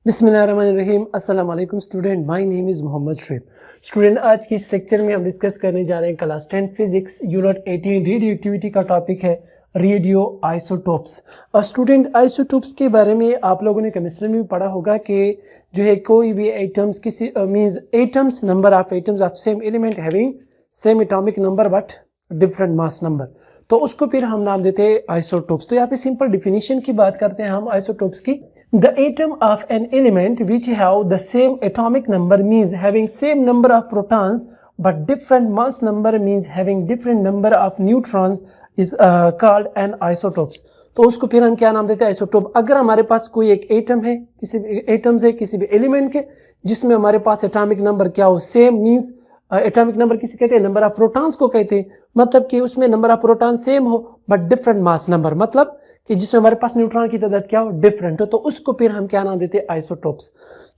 बिस्मिल्लाहिर्रहमानिर्रहीम। अस्सलाम वालेकुम student, my name is Mohammad Shoaib. Student, आज की इस लेक्चर में हम डिस्कस करने जा रहे हैं class 10 physics unit 18 radio activity का टॉपिक है रेडियो आइसोटोप्स। स्टूडेंट, आइसोटोप्स के बारे में आप लोगों ने केमिस्ट्री में भी पढ़ा होगा कि जो है कोई भी एटम्स किसी means atoms number of atoms of same element having same atomic number but different mass number, तो उसको फिर हम नाम देते हैं आइसोटोप्स। तो यहाँ पे सिंपल डिफिनीशन की बात करते हैं हम आइसोटोप्स की। The atom of an element which have the same atomic number means having same number of protons but different mass number means having different number of neutrons is called an isotopes. तो उसको फिर हम क्या नाम देते हैं? Isotope. अगर हमारे पास कोई एक एटम है, किसी भी एटम्स है किसी भी एलिमेंट के, जिसमें हमारे पास एटॉमिक नंबर क्या हो, सेम मींस एटॉमिक नंबर किसे कहते हैं? नंबर ऑफ प्रोटॉन्स को कहते हैं। मतलब कि उसमें नंबर ऑफ प्रोटॉन सेम हो बट डिफरेंट मास नंबर, मतलब कि जिसमें हमारे पास न्यूट्रॉन की तादाद क्या हो, डिफरेंट हो, तो उसको फिर हम क्या नाम देते हैं? आइसोटोप्स।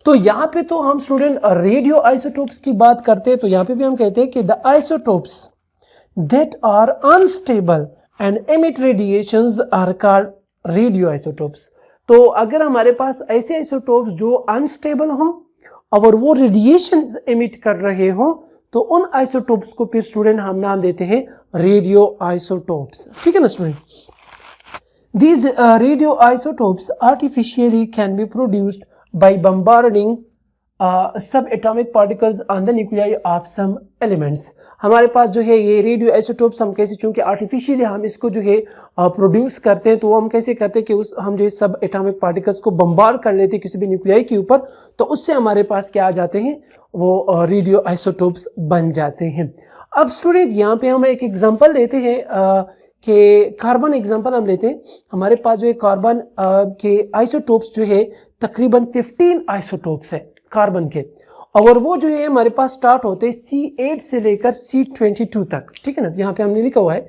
तो यहाँ पे तो हम स्टूडेंट रेडियो आइसोटोप्स की बात करते हैं, तो यहाँ पे भी हम कहते हैं कि the isotopes that are unstable and emit radiations are called radio isotopes. तो अगर हमारे पास ऐसे आइसोटोप्स जो अनस्टेबल हों और वो रेडिएशन एमिट कर रहे हों, तो उन आइसोटोप्स को फिर स्टूडेंट हम नाम देते हैं रेडियो आइसोटोप्स। ठीक है ना student? These radio isotopes artificially can be produced by bombarding subatomic particles on the nuclei of some elements। हमारे पास जो है ये रेडियो आइसोटोप्स हम कैसे, चूंकि आर्टिफिशियली हम इसको जो है प्रोड्यूस करते हैं, तो हम कैसे करते हैं कि हम जो है सब एटॉमिक पार्टिकल्स को बम्बार्ड कर लेते हैं किसी भी न्यूक्लियाई के ऊपर, तो उससे हमारे पास क्या आ जाते हैं? वो रेडियो आइसोटोप्स बन जाते हैं। अब स्टूडेंट यहाँ पे हम एक एग्जांपल लेते हैं कि कार्बन एग्जांपल हम लेते हैं। हमारे पास जो है कार्बन के आइसोटोप्स जो है तकरीबन 15 आइसोटोप्स है कार्बन के, और वो जो है हमारे पास स्टार्ट होते हैं C8 से लेकर C22 तक। ठीक है ना? यहाँ पे हमने लिखा हुआ है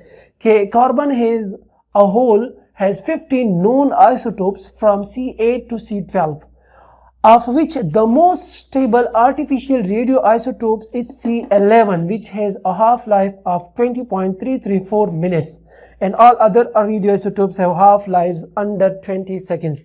कि carbon has a whole has 15 known isotopes from C8 to C12, of which the most stable artificial radioisotopes is C11, which has a half-life of 20.334 minutes, and all other radioisotopes have half-lives under 20 seconds।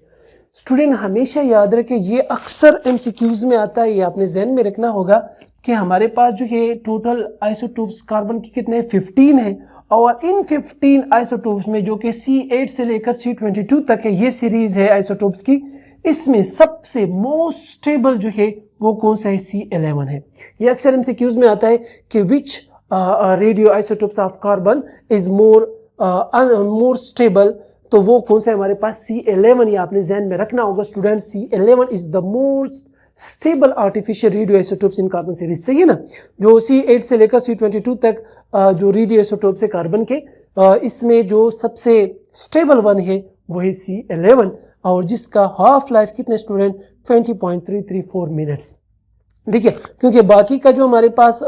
Student हमेशा याद रखें, ये अक्सर MCQs में आता है, ये आपने जहन में रखना होगा कि हमारे पास जो है टोटल आइसोटोप्स कार्बन की कितने 15 है, और इन 15 आइसोटोप्स में जो कि C8 से लेकर C22 तक है, ये सीरीज है आइसोटोप्स की, इसमें सबसे मोस्ट स्टेबल जो है वो कौन सा है? C11 है। ये अक्सर MCQs में आता है कि which radio isotopes of carbon is more stable, तो वो कौन सा है हमारे पास? C11। ये आपने ध्यान में रखना होगा student, C11 is the most stable artificial radio isotopes in carbon series. सही है ना? जो C8 से लेकर C22 तक जो रेडियो आइसोटोप्स है कार्बन के, इसमें जो सबसे स्टेबल वन है वो है C11, और जिसका हाफ लाइफ कितने स्टूडेंट? 20.334 मिनट्स। ठीक है? क्योंकि बाकी का जो हमारे पास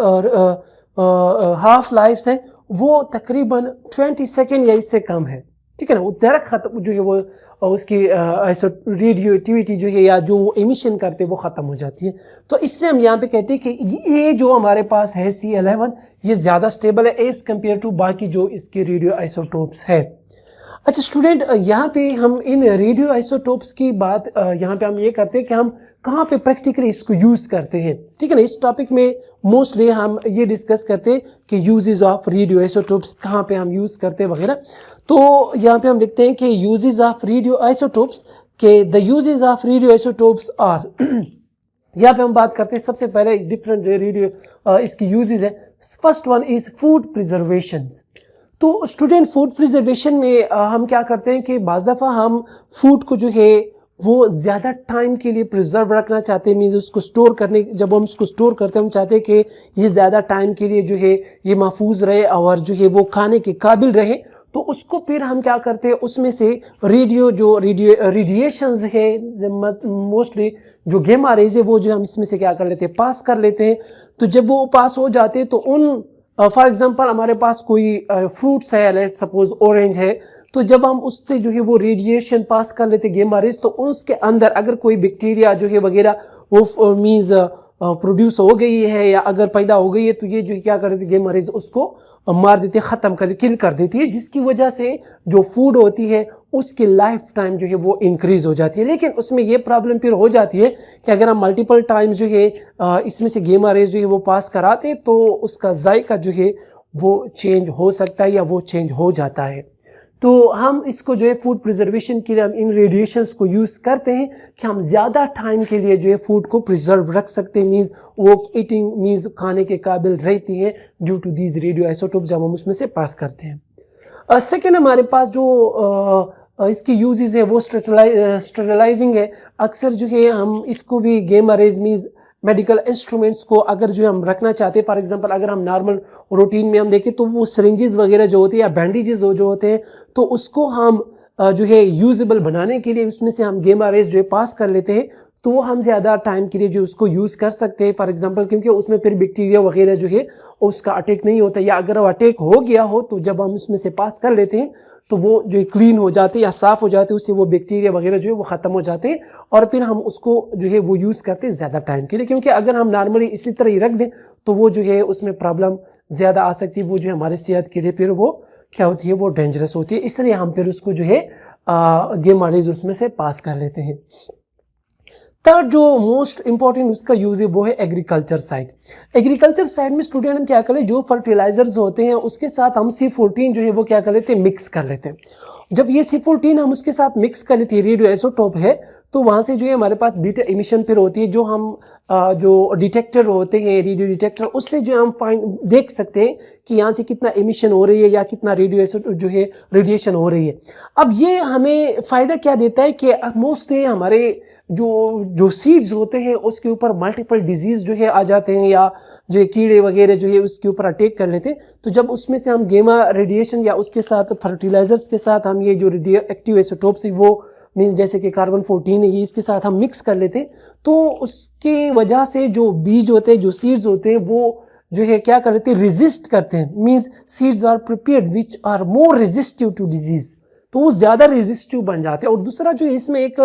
हाफ लाइफ है वो तकरीबन 20 सेकेंड या इससे कम है। ठीक है ना? वो डायरेक्ट खत्म जो है वो उसकी रेडियो एक्टिविटी जो है या जो एमिशन करते हैं वो ख़त्म हो जाती है। तो इसलिए हम यहाँ पे कहते हैं कि ये जो हमारे पास है C11, ये ज़्यादा स्टेबल है एज कम्पेयर टू बाकी जो इसके रेडियो आइसोटोप्स है। अच्छा स्टूडेंट, यहाँ पे हम इन रेडियो आइसोटोप्स की बात यहाँ पे हम ये करते हैं कि हम कहाँ पे प्रैक्टिकली इसको यूज़ करते हैं। ठीक है ना? इस टॉपिक में मोस्टली हम ये डिस्कस करते हैं कि यूजेस ऑफ रेडियो आइसोटोप्स कहाँ पे हम यूज़ करते हैं वगैरह। तो यहाँ पे हम लिखते हैं कि यूजेस ऑफ रेडियो आइसोटोप्स के the uses of radio isotopes are यहाँ पे हम बात करते हैं सबसे पहले डिफरेंट रेडियो इसकी यूजेस है। First one is food preservation. तो स्टूडेंट फूड प्रिजर्वेशन में हम क्या करते हैं कि बाज़ दफ़ा हम फूड को जो है वो ज़्यादा टाइम के लिए प्रिजर्व रखना चाहते हैं, मीन्स उसको स्टोर करने, जब हम उसको स्टोर करते हैं हम चाहते हैं कि ये ज़्यादा टाइम के लिए जो है ये महफूज रहे और जो है वो खाने के काबिल रहे। तो उसको फिर हम क्या करते हैं, उसमें से रेडिएशंस है मोस्टली जो गेमा रेज है वो जो हम इसमें से क्या कर लेते हैं? पास कर लेते हैं। तो जब वो पास हो जाते हैं तो उन फॉर एग्जांपल हमारे पास कोई फ्रूट्स है, लेट सपोज ऑरेंज है, तो जब हम उससे जो है वो रेडिएशन पास कर लेते गेमा रेज, तो उसके अंदर अगर कोई बैक्टीरिया जो है वगैरह वो मीन्स प्रोड्यूस हो गई है या अगर पैदा हो गई है तो ये जो है क्या कर देती है, ये मरीज उसको मार देती है, ख़त्म कर किल कर देती है, जिसकी वजह से जो फूड होती है उसकी लाइफ टाइम जो है वो इंक्रीज हो जाती है। लेकिन उसमें ये प्रॉब्लम फिर हो जाती है कि अगर हम मल्टीपल टाइम्स जो है इसमें से गेमा रेज जो है वो पास कराते तो उसका जायका जो है वो चेंज हो सकता है या वो चेंज हो जाता है। तो हम इसको जो है फूड प्रिजर्वेशन के लिए हम इन रेडिएशंस को यूज़ करते हैं कि हम ज़्यादा टाइम के लिए जो है फूड को प्रिजर्व रख सकते हैं, मीन्स वो ईटिंग मीन्स खाने के काबिल रहती है due to these radio isotope जब हम उसमें से पास करते हैं। सेकेंड हमारे पास जो इसकी यूजेस है वो स्टेरलाइजिंग है। अक्सर जो है हम इसको भी गेमा रेज मीन्स मेडिकल इंस्ट्रूमेंट्स को अगर जो हम रखना चाहते हैं, फॉर एग्जांपल अगर हम नॉर्मल रूटीन में हम देखें तो वो सिरिंजेस वगैरह जो होते हैं या बैंडेजेस जो होते हैं तो उसको हम जो है यूजेबल बनाने के लिए उसमें से हम गेमा रेज जो है पास कर लेते हैं तो वो हम ज़्यादा टाइम के लिए जो उसको यूज़ कर सकते हैं, फॉर एग्जांपल क्योंकि उसमें फिर बैक्टीरिया वगैरह जो है उसका अटैक नहीं होता, या अगर वो अटैक हो गया हो तो जब हम उसमें से पास कर लेते हैं तो वो जो क्लीन हो जाते हैं या साफ़ हो जाते हैं, उससे वो बैक्टीरिया वगैरह जो है वो ख़त्म हो जाते हैं और फिर हम उसको जो है वो यूज़ करते हैं ज़्यादा टाइम के लिए। क्योंकि अगर हम नॉर्मली इसी तरह ही रख दें तो वो जो है उसमें प्रॉब्लम ज़्यादा आ सकती है, वो जो है हमारे सेहत के लिए फिर वो क्या होती है वो डेंजरस होती है, इसलिए हम फिर उसको जो है गेमा रेज उसमें से पास कर लेते हैं। थर्ड जो मोस्ट इंपॉर्टेंट उसका यूज है वो है एग्रीकल्चर साइड। एग्रीकल्चर साइड में स्टूडेंट हम क्या करें, जो फर्टिलाइजर्स होते हैं उसके साथ हम C14 जो है वो क्या कर लेते हैं, मिक्स कर लेते हैं। जब ये C14 हम उसके साथ मिक्स कर लेते हैं, रेडियो आइसोटोप है तो वहाँ से जो है हमारे पास बीटा एमिशन फिर होती है, जो हम जो डिटेक्टर होते हैं रेडियो डिटेक्टर, उससे जो हम देख सकते हैं कि यहाँ से कितना एमिशन हो रही है या कितना रेडियो जो है रेडिएशन हो रही है। अब ये हमें फ़ायदा क्या देता है कि मोस्टली हमारे जो सीड्स होते हैं उसके ऊपर मल्टीपल डिजीज़ जो है आ जाते हैं या जो कीड़े वगैरह जो है उसके ऊपर अटैक कर लेते हैं, तो जब उसमें से हम गेमा रेडिएशन या उसके साथ फर्टिलाइजर्स के साथ हम ये जो रेडियो एक्टिव आइसोटोप्स वो मीन्स जैसे कि कार्बन 14 है ये इसके साथ हम मिक्स कर लेते हैं तो उसके वजह से जो बीज होते हैं जो सीड्स होते हैं वो जो है क्या कर लेते हैं, रेजिस्ट करते हैं, means seeds are prepared which are more resistive to disease, तो वो ज़्यादा रेजिस्टिव बन जाते हैं। और दूसरा जो है इसमें एक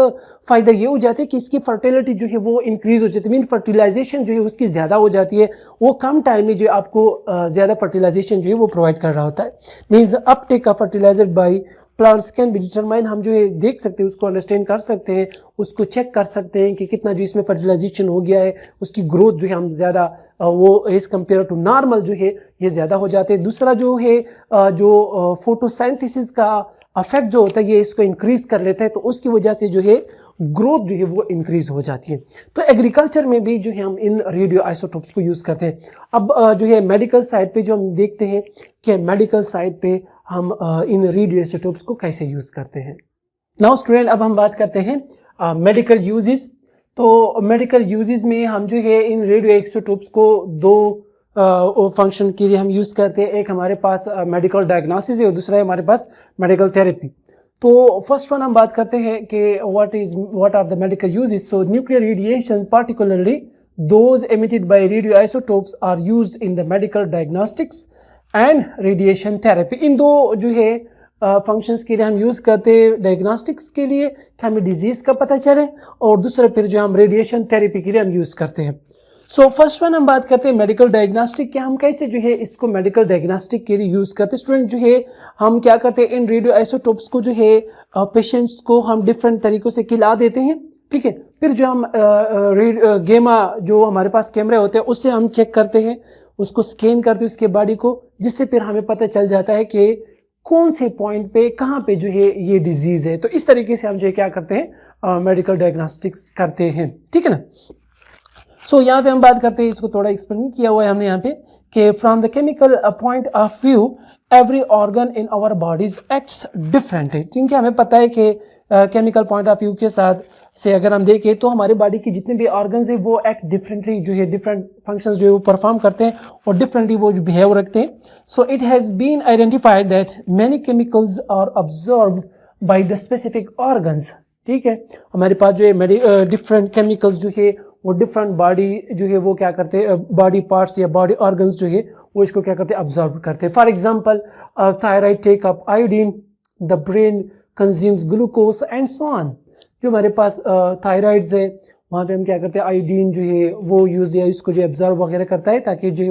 फ़ायदा ये हो जाता है कि इसकी फर्टिलिटी जो है वो इंक्रीज़ हो जाती है, मीन फर्टिलाइजेशन जो है उसकी ज़्यादा हो जाती है, वो कम टाइम में जो आपको ज़्यादा फर्टिलाइजेशन जो है वो प्रोवाइड कर रहा होता है। Means uptake of fertiliser by plants can be determine, हम जो है देख सकते हैं उसको अंडरस्टैंड कर सकते हैं, उसको चेक कर सकते हैं कि कितना जो इसमें फर्टिलाइजेशन हो गया है, उसकी ग्रोथ जो है हम ज़्यादा वो एज़ कम्पेयर टू नॉर्मल जो है ये ज़्यादा हो जाते हैं। दूसरा जो है जो फोटोसिंथेसिस का अफेक्ट जो होता है ये इसको इंक्रीज कर लेता है, तो उसकी वजह से जो है ग्रोथ जो है वो इंक्रीज हो जाती है। तो एग्रीकल्चर में भी जो है हम इन रेडियो आइसोटोप्स को यूज़ करते हैं। अब जो है मेडिकल साइड पे जो हम देखते हैं कि मेडिकल साइड पे हम इन रेडियो आइसोटोप्स को कैसे यूज़ करते हैं। नाउ स्टूडेंट अब हम बात करते हैं मेडिकल यूजेस। तो मेडिकल यूजेस में हम जो है इन रेडियो आइसोटोप्स को दो फंक्शन के लिए हम यूज़ करते हैं। एक हमारे पास मेडिकल डायग्नोसिस है और दूसरा है हमारे पास मेडिकल थेरेपी। तो फर्स्ट वन हम बात करते हैं कि what are the medical uses. So nuclear radiation particularly those emitted by radio isotopes are used in the medical diagnostics and radiation therapy. इन दो जो है फंक्शंस के लिए हम यूज़ करते हैं, डायग्नोस्टिक्स के लिए कि हमें डिजीज़ का पता चले, और दूसरा फिर जो हम रेडिएशन थेरेपी के लिए हम यूज़ करते हैं। सो फर्स्ट वन हम बात करते हैं मेडिकल डायग्नोस्टिक के, हम कैसे जो है इसको मेडिकल डायग्नोस्टिक के लिए यूज़ करते हैं। स्टूडेंट जो है हम क्या करते हैं, इन रेडियो आइसोटोप्स को जो है पेशेंट्स को हम डिफरेंट तरीक़ों से खिला देते हैं, ठीक है। फिर जो हम गेमा जो हमारे पास कैमरे होते हैं उससे हम चेक करते हैं, उसको स्कैन करते हैं उसके बॉडी को, जिससे फिर हमें पता चल जाता है कि कौन से पॉइंट पे कहाँ पे जो है ये डिजीज़ है। तो इस तरीके से हम जो है क्या करते हैं, मेडिकल डायग्नोस्टिक्स करते हैं, ठीक है ना। सो यहाँ पे हम बात करते हैं, इसको थोड़ा एक्सप्लेन किया हुआ है हमने यहाँ पे कि from the chemical point of view every organ in our bodies acts differently. क्योंकि हमें पता है कि केमिकल पॉइंट ऑफ व्यू के साथ से अगर हम देखें तो हमारे बॉडी की जितने भी ऑर्गन्स हैं वो एक्ट डिफरेंटली जो है डिफरेंट फंक्शंस जो है वो परफॉर्म करते हैं और डिफरेंटली वो बिहेव रखते हैं। So it has been identified that many chemicals are absorbed by the specific organs, ठीक है। हमारे पास जो है डिफरेंट केमिकल्स जो है वो डिफरेंट बॉडी जो है वो क्या करते हैं, बॉडी पार्ट्स या बॉडी ऑर्गन्स जो है वो इसको क्या करते हैं, अब्जॉर्ब करते हैं। For example thyroid take up iodine, the brain consumes glucose and so on. जो हमारे पास थायराइड्स है वहाँ पे हम क्या करते हैं, आयोडीन जो है वो यूज़ या इसको जो एब्जॉर्ब वगैरह करता है ताकि जो है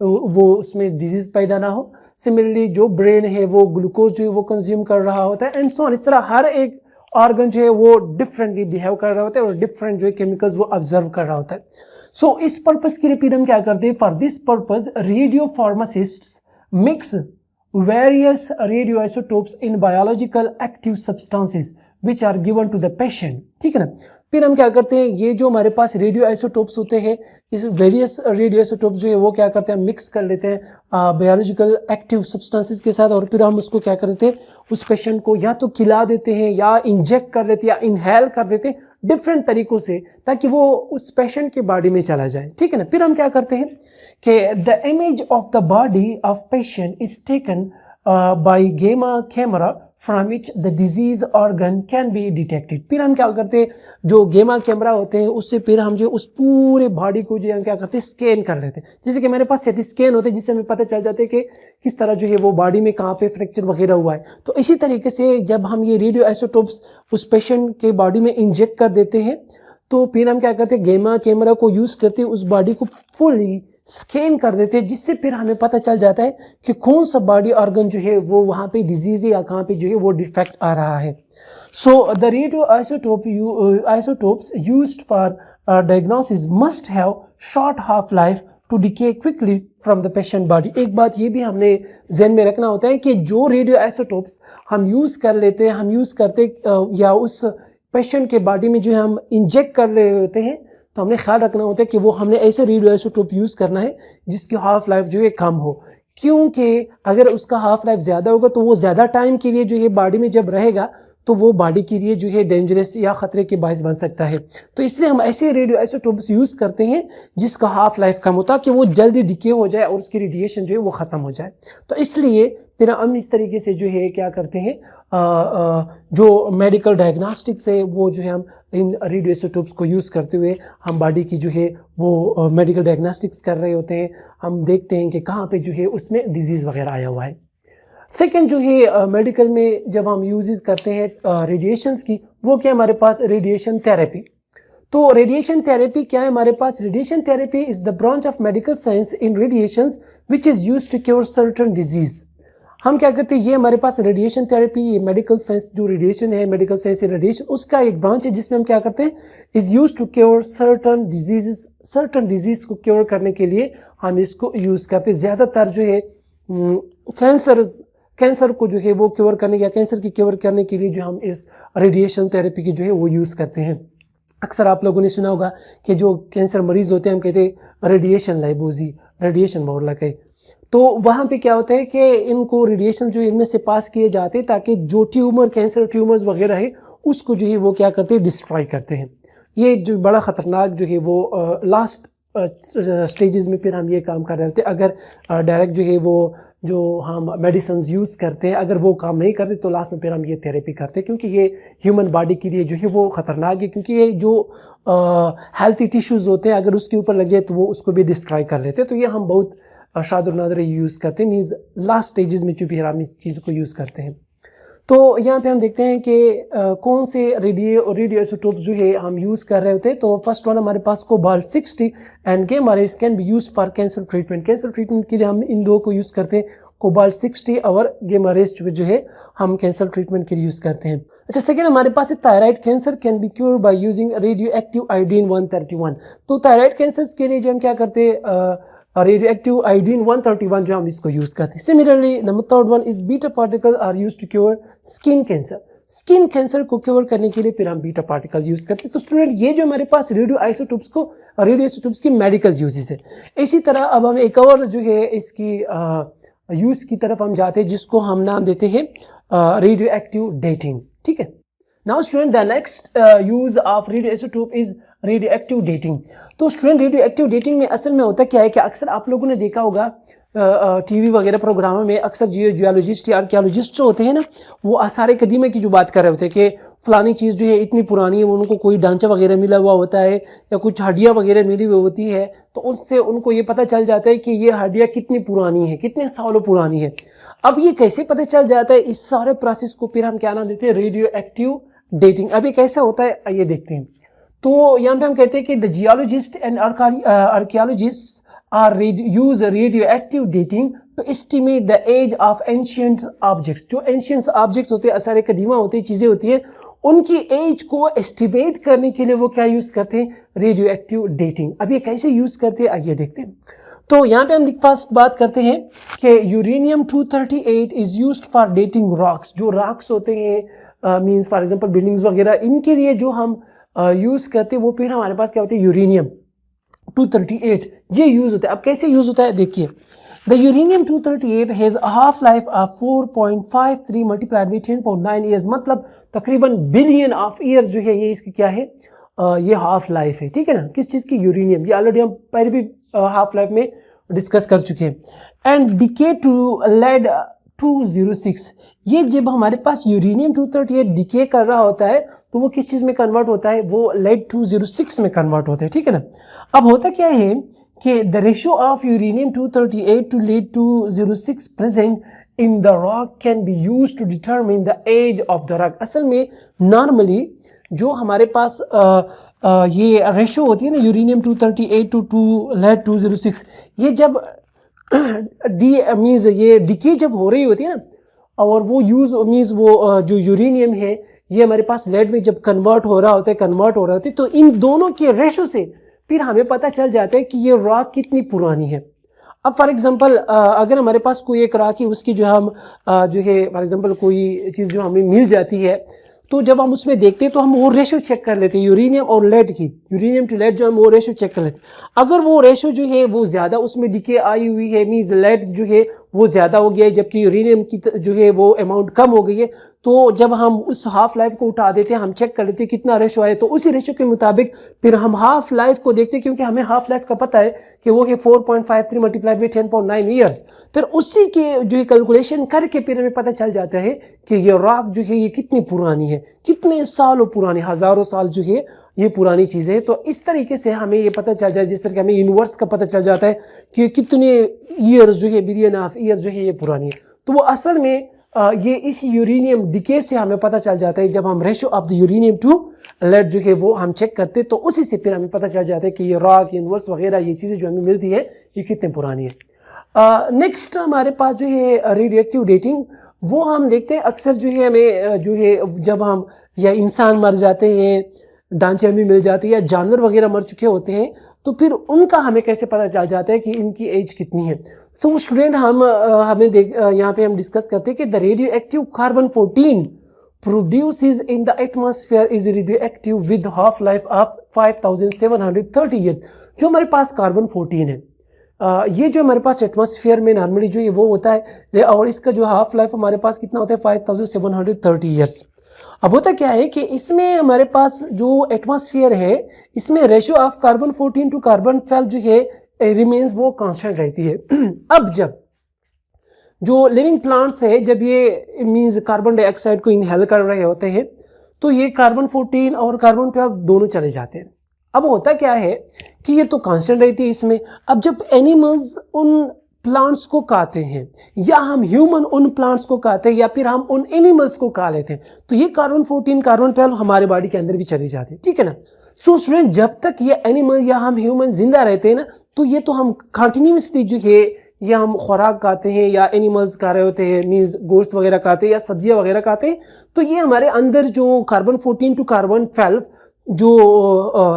वो उसमें डिजीज़ पैदा ना हो। सिमिलरली जो ब्रेन है वो ग्लूकोज जो है वो कंज्यूम कर रहा होता है एंड सो ऑन। इस तरह हर एक ऑर्गन जो है वो डिफरेंटली बिहेव कर रहा होता है और डिफरेंट जो है केमिकल्स वो ऑब्जर्व कर रहा होता है। सो इस पर्पस के लिए फिर हम क्या करते हैं, for this purpose radio pharmacists mix various radio isotopes in biological active substances which are given to the patient. ठीक है ना। फिर हम क्या करते हैं, ये जो हमारे पास रेडियो आइसोटोप्स होते हैं, इस वेरियस रेडियो आइसोटोप्स जो है वो क्या करते हैं, मिक्स कर लेते हैं बायोलॉजिकल एक्टिव सब्सटेंसेस के साथ और फिर हम उसको क्या कर देते हैं, उस पेशेंट को या तो खिला देते हैं या इंजेक्ट कर देते हैं या इनहेल कर देते हैं डिफरेंट तरीकों से ताकि वो उस पेशेंट के बॉडी में चला जाए। ठीक है ना। फिर हम क्या करते हैं कि the image of the body of patient is taken by gamma camera from which the disease organ can be detected. फिर हम क्या करते हैं, जो गामा कैमरा होते हैं उससे फिर हम जो उस पूरे बॉडी को जो हम क्या करते हैं, स्कैन कर लेते हैं। जैसे कि मेरे पास सीटी स्कैन होते हैं जिससे हमें पता चल जाता है कि किस तरह जो है वो बॉडी में कहाँ पे फ्रैक्चर वगैरह हुआ है। तो इसी तरीके से जब हम ये रेडियो आइसोटोप्स उस पेशेंट के बॉडी में इंजेक्ट कर देते हैं तो फिर हम क्या करते हैं, गामा कैमरा को यूज करते हैं उस बॉडी को फुली स्कैन कर देते हैं जिससे फिर हमें पता चल जाता है कि कौन सा बॉडी ऑर्गन जो है वो वहाँ पे डिजीज है या कहाँ पे जो है वो डिफेक्ट आ रहा है। So the radio isotopes used for diagnosis must have short half life to decay quickly from the patient body. एक बात ये भी हमने ध्यान में रखना होता है कि जो रेडियो आइसोटोप्स हम यूज़ कर लेते हैं, हम यूज़ करते या उस पेशेंट के बॉडी में जो है हम इंजेक्ट कर रहे होते हैं तो हमने ख्याल रखना होता है कि वो हमने ऐसे रेडियो आइसोटोप यूज़ करना है जिसकी हाफ लाइफ जो है कम हो, क्योंकि अगर उसका हाफ लाइफ ज़्यादा होगा तो वो ज़्यादा टाइम के लिए जो है बॉडी में जब रहेगा तो वो बॉडी के लिए जो है डेंजरस या ख़तरे के बायस बन सकता है। तो इसलिए हम ऐसे रेडियो आइसोटोप्स यूज़ करते हैं जिसका हाफ लाइफ कम होता है कि वो जल्दी डिके हो जाए और उसकी रेडिएशन जो है वो ख़त्म हो जाए। तो इसलिए फिर हम इस तरीके से जो है क्या करते हैं, जो मेडिकल डायग्नोस्टिक्स है वो जो है हम इन रेडियो आइसोटोप्स को यूज़ करते हुए हम बॉडी की जो है वो मेडिकल डायग्नोस्टिक्स कर रहे होते हैं। हम देखते हैं कि कहाँ पे जो है उसमें डिजीज़ वगैरह आया हुआ है। सेकेंड जो है मेडिकल में जब हम यूज़ करते हैं रेडिएशंस की, वो क्या हमारे पास रेडिएशन थेरेपी। तो रेडिएशन थेरेपी क्या है हमारे पास, radiation therapy is the branch of medical science in radiations which is used to cure certain disease. हम क्या करते हैं, ये हमारे पास रेडिएशन थेरेपी, ये मेडिकल साइंस जो रेडिएशन है, मेडिकल साइंस रेडिएशन उसका एक ब्रांच है जिसमें हम क्या करते हैं, is use to cure certain disease. Certain disease को क्योर करने के लिए हम इसको यूज़ करते हैं। ज़्यादातर जो है कैंसर को जो है वो क्योर करने या कैंसर की क्योर करने के लिए जो हम इस रेडिएशन थेरेपी की जो है वो यूज़ करते हैं। अक्सर आप लोगों ने सुना होगा कि जो कैंसर मरीज होते हैं हम कहते हैं रेडिएशन लाइबोजी, रेडिएशन मोर लगे। तो वहाँ पे क्या होता है कि इनको रेडिएशन जो इनमें से पास किए जाते हैं ताकि जो ट्यूमर, कैंसर ट्यूमर्स वगैरह है उसको जो है वो क्या करते हैं, डिस्ट्रॉय करते हैं। ये जो बड़ा ख़तरनाक जो है वो लास्ट स्टेजेस में फिर हम ये काम कर रहे होते हैं। अगर डायरेक्ट जो है वो जो हम मेडिसिन यूज़ करते हैं अगर वो काम नहीं करते तो लास्ट में फिर हम ये थेरेपी करते हैं, क्योंकि ये ह्यूमन बॉडी के लिए जो है वो ख़तरनाक है, क्योंकि ये जो हेल्थी टिश्यूज़ होते हैं अगर उसके ऊपर लग जाए तो वो उसको भी डिस्ट्रॉय कर लेते हैं। तो ये हम बहुत शाद और नादर यूज़ करते हैं, मीन्स लास्ट स्टेजेस में चूँकि हम इस चीज़ को यूज़ करते हैं। तो यहाँ पे हम देखते हैं कि कौन से रेडियो आइसोटोप्स जो है हम यूज़ कर रहे होते हैं। तो फर्स्ट वन हमारे पास cobalt 60 and gamma rays can be use for cancer treatment. Cancer treatment के लिए हम इन दो को यूज़ करते हैं, कोबाल्ट 60 और गामा रेज जो है हम कैंसर ट्रीटमेंट के लिए यूज़ करते हैं। अच्छा, सेकेंड हमारे पास है thyroid cancer can be cure by using radio active iodine 131। तो थायराइड कैंसर के लिए जो हम क्या करते हैं, रेडियो एक्टिव आयोडीन 131 जो हम इसको यूज करते हैं। Similarly number third one is beta particle are use to cure skin cancer. Skin cancer को क्योर करने के लिए फिर हम बीटा पार्टिकल यूज करते हैं। तो स्टूडेंट ये जो हमारे पास रेडियो आइसोटोप्स की मेडिकल यूजेस है। इसी तरह अब हम एक और जो है इसकी यूज की तरफ हम जाते हैं जिसको हम नाम देते हैं रेडियो एक्टिव डेटिंग। ठीक है। Now student the next use of radio isotope is radio active dating. तो स्टूडेंट रेडियो एक्टिव डेटिंग में असल में होता क्या है कि अक्सर आप लोगों ने देखा होगा टीवी वगैरह प्रोग्रामों में अक्सर जियोलॉजिस्ट या आर्कियोलॉजिस्ट जो होते हैं ना, वो आसार कदीमे की जो बात कर रहे होते हैं कि फलानी चीज़ जो है इतनी पुरानी है, उनको कोई ढांचा वगैरह मिला हुआ होता है या कुछ हड्डियाँ वगैरह मिली हुई होती है, तो उससे उनको ये पता चल जाता है कि ये हड्डियाँ कितनी पुरानी है, कितने सालों पुरानी है। अब ये कैसे पता चल जाता है, इस सारे प्रोसेस को फिर हम क्या नाम देते हैं, रेडियो एक्टिव डेटिंग। अब ये कैसा होता है आइए देखते हैं। तो यहाँ पे हम कहते हैं कि the geologist and archaeologist are use radio active dating to estimate the age of ancient objects. जो एंशियंट ऑब्जेक्ट्स होते हैं, आसार कदीमा होते हैं, चीज़ें होती हैं, उनकी एज को एस्टिमेट करने के लिए वो क्या यूज़ करते हैं? Radio active dating. अब ये कैसे यूज़ करते हैं आइए देखते हैं। तो यहाँ पे हम फर्स्ट बात करते हैं कि uranium 238 is used for dating rocks. जो रॉक्स होते हैं मींस फॉर एग्जांपल बिल्डिंग्स वगैरह, इनके लिए जो हम यूज़ करते हैं वो फिर हमारे पास क्या होते हैं? यूरेनियम 238 ये यूज़ होता है। अब कैसे यूज़ होता है देखिए। The uranium 238 has a half life of 4.53 multiplied by 10.9 years, मतलब तकरीबन बिलियन ऑफ ईयर्स जो है ये इसकी क्या है? ये हाफ लाइफ है, ठीक है ना। किस चीज़ की? यूरेनियम। ये ऑलरेडी हम पहले भी हाफ लाइफ में डिस्कस कर चुके हैं। एंड डिके टू लेड 206, ये जब हमारे पास यूरेनियम 238 डिके कर रहा होता है तो वो किस चीज़ में कन्वर्ट होता है? वो लेड 206 में कन्वर्ट होता है, ठीक है ना। अब होता क्या है कि the ratio of uranium 238 to lead 206 present in the rock can be use to determine the age of the rock. असल में नॉर्मली जो हमारे पास ये रेशियो होती है ना यूरेनियम 238 टू लेड 206, ये जब मीन्स ये डिके जब हो रही होती है ना, और वो यूज़ मीन्स वो जो यूरेनियम है ये हमारे पास लेड में जब कन्वर्ट हो रहा होता है, तो इन दोनों के रेशो से फिर हमें पता चल जाता है कि ये रॉक कितनी पुरानी है। अब फॉर एग्जांपल अगर हमारे पास कोई एक रॉक है, उसकी जो हम जो है फॉर एग्जांपल कोई चीज़ जो हमें मिल जाती है, तो जब हम उसमें देखते हैं तो हम वो रेशो चेक कर लेते हैं यूरेनियम और लेड की, यूरेनियम टू लेड जो हम वो रेशो चेक कर लेते हैं। अगर वो रेशो जो है वो ज़्यादा उसमें डिके आई हुई है, मीन्स लेड जो है वो ज़्यादा हो गया है जबकि यूरेनियम की जो है वो अमाउंट कम हो गई है, तो जब हम उस हाफ लाइफ को उठा देते हैं, हम चेक कर लेते हैं कितना रेशो आए, तो उसी रेशो के मुताबिक फिर हम हाफ लाइफ को देखते हैं, क्योंकि हमें हाफ लाइफ का पता है कि वो है 4.53 मल्टीप्लाइड बाई 10.9 ईयर्स। फिर उसी के जो है कैलकुलेशन करके फिर हमें पता चल जाता है कि ये रॉक जो है ये कितनी पुरानी है, कितने सालों पुरानी, हज़ारों साल जो है ये पुरानी चीज़ है। तो इस तरीके से हमें ये पता चल जाए, जिस तरह के हमें यूनिवर्स का पता चल जाता है कि कितने ईयर्स जो है, बिलियन ऑफ ईयर्स जो है ये पुरानी है। तो वो असल में ये इस यूरेनियम डिके से हमें पता चल जाता है। जब हम ratio of the uranium to lead जो है वो हम चेक करते हैं, तो उसी से फिर हमें पता चल जाता है कि ये रॉक, यूनिवर्स वगैरह ये चीज़ें जो हमें मिलती है ये कितनी पुरानी है। नेक्स्ट हमारे पास जो है रेडियो एक्टिव डेटिंग, वो हम देखते हैं अक्सर जो है हमें जो है जब हम या इंसान मर जाते हैं, ढांचे हमें मिल जाती है, या जानवर वगैरह मर चुके होते हैं, तो फिर उनका हमें कैसे पता चल जाता है कि इनकी एज कितनी है। तो वो स्टूडेंट हमें यहाँ पे हम डिस्कस करते हैं कि the radio active carbon 14 produces in the atmosphere is radio active with half life of 5730 years. जो हमारे पास कार्बन 14 है, ये जो हमारे पास एटमॉस्फेयर में नॉर्मली जो है वो होता है, और इसका जो हाफ लाइफ हमारे पास कितना होता है 5730 ईयर्स। अब होता क्या है कि इसमें हमारे पास जो एटमॉस्फेयर है, इसमें ratio of carbon 14 to carbon 12 जो है रिमेन्स वो कांस्टेंट रहती है। अब जब जो लिविंग प्लांट्स है, जब ये मीन्स कार्बन डाइऑक्साइड को इनहेल कर रहे होते हैं, तो ये कार्बन 14 और कार्बन 12 दोनों चले जाते हैं। अब होता क्या है कि ये तो कांस्टेंट रहती है इसमें। अब जब एनिमल्स उन प्लांट्स को खाते हैं, या हम ह्यूमन उन प्लांट्स को खाते हैं, या फिर हम उन एनिमल्स को खा लेते हैं, तो ये कार्बन 14 कार्बन 12 हमारे बॉडी के अंदर भी चले जाते हैं, ठीक है ना। सो स्टूडेंट, जब तक ये एनिमल या हम ह्यूमन जिंदा रहते हैं ना, तो ये तो हम कंटिन्यूसली जो है या हम खुराक खाते हैं या एनिमल्स खा रहे होते हैं, मीन्स गोश्त वगैरह खाते हैं या सब्जियां वगैरह खाते हैं, तो ये हमारे अंदर जो कार्बन 14 टू कार्बन 12 जो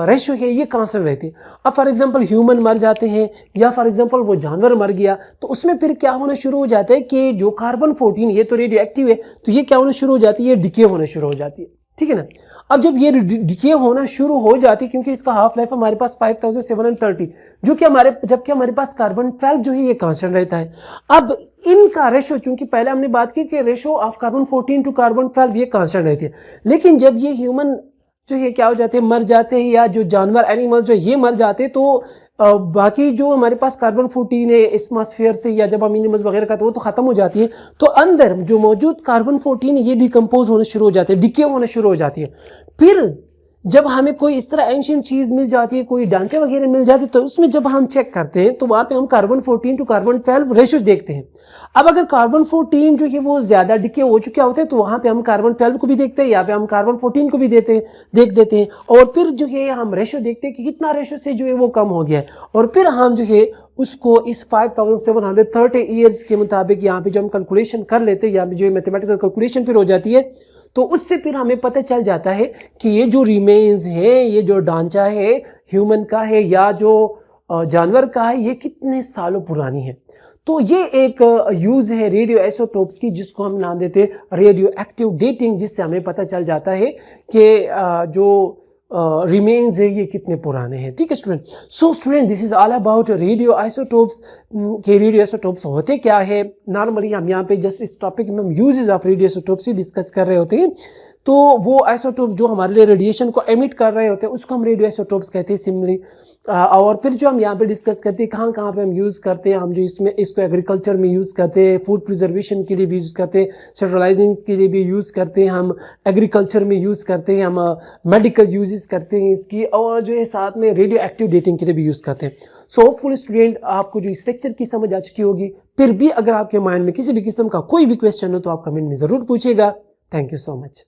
रेशो है ये कांस्टेंट रहती है। अब फॉर एग्जांपल ह्यूमन मर जाते हैं, या फॉर एग्जांपल वो जानवर मर गया, तो उसमें फिर क्या होना शुरू हो जाता है कि जो कार्बन 14 ये तो रेडियो एक्टिव है, तो ये क्या होना शुरू हो जाती है, डिके होना शुरू हो जाती है, ठीक है ना। अब जब ये डिके होना शुरू हो जाती है, क्योंकि इसका हाफ लाइफ हमारे पास 5730, जो कि जबकि हमारे पास कार्बन 12 जो है ये कांस्टेंट रहता है। अब इनका रेशो, चूंकि पहले हमने बात की कि ratio of carbon 14 to carbon 12 ये कांस्टेंट रहती है, लेकिन जब ये ह्यूमन जो है क्या हो जाते हैं, मर जाते हैं, या जो जानवर एनिमल जो ये मर जाते हैं, तो बाकी जो हमारे पास कार्बन 14 है एटमॉस्फेयर से, या जब हम एनिमल्स वगैरह का, तो वो तो खत्म हो जाती है। तो अंदर जो मौजूद कार्बन 14 ये डिकम्पोज होना शुरू हो जाते हैं, डिके होना शुरू हो जाती है। फिर जब हमें कोई इस तरह एंशियंट चीज मिल जाती है, कोई ढांचे वगैरह मिल जाते हैं, तो उसमें जब हम चेक करते हैं तो वहां पे हम कार्बन 14 टू कार्बन 12 रेशियो देखते हैं। अब अगर कार्बन 14 जो है वो ज्यादा डिके हो चुका होता है तो वहां पे हम कार्बन 12 को भी देखते हैं, यहाँ पे हम कार्बन 14 को भी देख देते हैं, और फिर जो है हम रेशियो देखते हैं कि कितना रेशियो से जो है वो कम हो गया है, और फिर हम जो है उसको इस 5730 ईयर्स के मुताबिक यहाँ पे जो हम कैलकुलेशन कर लेते हैं, यहाँ पे जो मैथमेटिकल कैलकुलेशन फिर हो जाती है, तो उससे फिर हमें पता चल जाता है कि ये जो रिमेन्स है, ये जो ढांचा है ह्यूमन का है या जो जानवर का है, ये कितने सालों पुरानी है। तो ये एक यूज है रेडियो आइसोटोप्स की, जिसको हम नाम देते हैं रेडियो एक्टिव डेटिंग, जिससे हमें पता चल जाता है कि जो रिमेन्स है ये कितने पुराने हैं। ठीक है student. So student, this is all about radio isotopes के रेडियो आइसोटोप्स होते क्या है। नॉर्मली हम यहाँ पे जस्ट इस टॉपिक में हम uses of radio isotopes he discuss कर रहे होते हैं। तो वो आइसोटोप जो हमारे लिए रेडिएशन को एमिट कर रहे होते हैं उसको हम रेडियो आइसोटोप्स कहते हैं सिमिलरली। और फिर जो हम यहाँ पे डिस्कस करते हैं कहाँ कहाँ पे हम यूज़ करते हैं, हम जो इसको एग्रीकल्चर में यूज़ करते हैं, फूड प्रिजर्वेशन के लिए भी यूज़ करते हैं, सेंट्रलाइजिंग के लिए भी यूज़ करते हैं, हम एग्रीकल्चर में यूज़ करते हैं, हम मेडिकल यूजेस करते हैं इसकी, और जो है साथ में रेडियो एक्टिव डेटिंग के लिए भी यूज़ करते हैं। सो होपफुल स्टूडेंट आपको जो इस लेक्चर की समझ आ चुकी होगी। फिर भी अगर आपके माइंड में किसी भी किस्म का कोई भी क्वेश्चन हो तो आप कमेंट में ज़रूर पूछिएगा। Thank you so much.